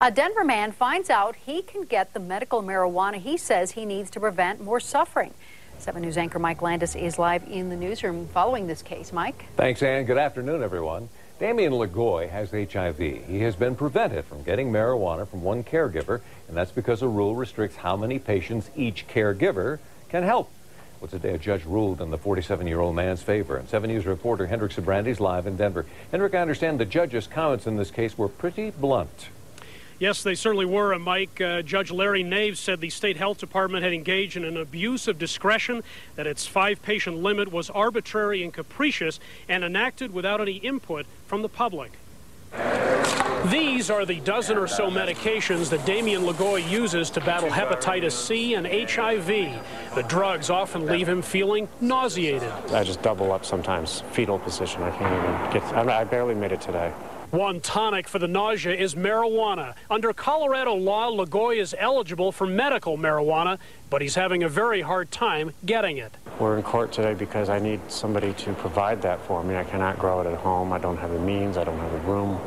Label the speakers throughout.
Speaker 1: A Denver man finds out he can get the medical marijuana he says he needs to prevent more suffering. 7 News anchor Mike Landis is live in the newsroom following this case. Mike?
Speaker 2: Thanks, Ann. Good afternoon, everyone. Damian Lagoy has HIV. He has been prevented from getting marijuana from one caregiver, and that's because a rule restricts how many patients each caregiver can help. Well, today a judge ruled in the 47-year-old man's favor, and 7 News reporter Hendrik Sabrandi's live in Denver. Hendrik, I understand the judge's comments in this case were pretty blunt.
Speaker 3: Yes, they certainly were, Mike. Judge Larry Naves said the state health department had engaged in an abuse of discretion, that its 5-patient limit was arbitrary and capricious and enacted without any input from the public. These are the dozen or so medications that Damian Lagoy uses to battle hepatitis C and HIV. The drugs often leave him feeling nauseated.
Speaker 4: I just double up sometimes, fetal position. I can't even get, I barely made it today.
Speaker 3: One tonic for the nausea is marijuana. Under Colorado law, Lagoy is eligible for medical marijuana, but he's having a very hard time getting it.
Speaker 4: We're in court today because I need somebody to provide that for me. I cannot grow it at home. I don't have the means. I don't have the room,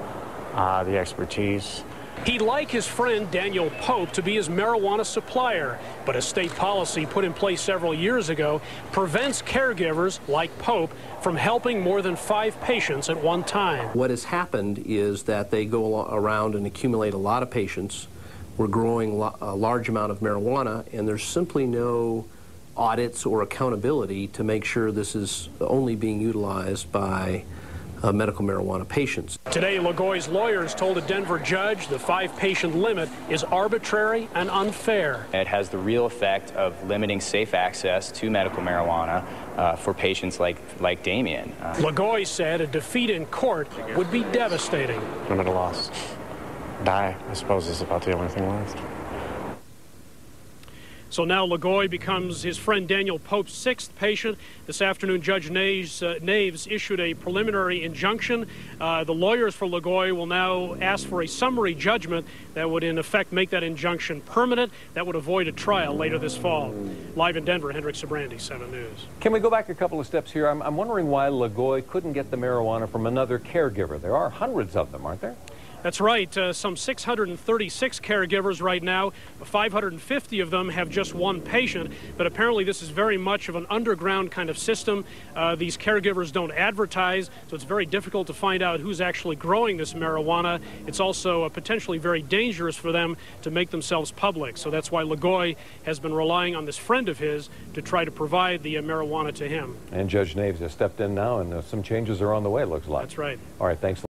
Speaker 4: the expertise.
Speaker 3: He'd like his friend Daniel Pope to be his marijuana supplier, but a state policy put in place several years ago prevents caregivers like Pope from helping more than 5 patients at one time.
Speaker 5: What has happened is that they go around and accumulate a lot of patients. We're growing a large amount of marijuana, and there's simply no audits or accountability to make sure this is only being utilized by medical marijuana patients.
Speaker 3: Today, Lagoy's lawyers told a Denver judge the 5-patient limit is arbitrary and unfair.
Speaker 6: It has the real effect of limiting safe access to medical marijuana for patients like Damian.
Speaker 3: Lagoy said a defeat in court would be devastating.
Speaker 4: I'm at a loss. Die, I suppose, is about the only thing left.
Speaker 3: So now Lagoy becomes his friend Daniel Pope's 6th patient. This afternoon, Judge Naves issued a preliminary injunction. The lawyers for Lagoy will now ask for a summary judgment that would, in effect, make that injunction permanent. That would avoid a trial later this fall. Live in Denver, Hendrik Sabrandi, 7 News.
Speaker 2: Can we go back a couple of steps here? I'm wondering why Lagoy couldn't get the marijuana from another caregiver. There are hundreds of them, aren't there?
Speaker 3: That's right. Some 636 caregivers right now. 550 of them have just one patient, but apparently this is very much of an underground kind of system. These caregivers don't advertise, so it's very difficult to find out who's actually growing this marijuana. It's also potentially very dangerous for them to make themselves public, so that's why Lagoy has been relying on this friend of his to try to provide the marijuana to him.
Speaker 2: And Judge Naves has stepped in now, and some changes are on the way, it looks like.
Speaker 3: That's right.
Speaker 2: All right, thanks.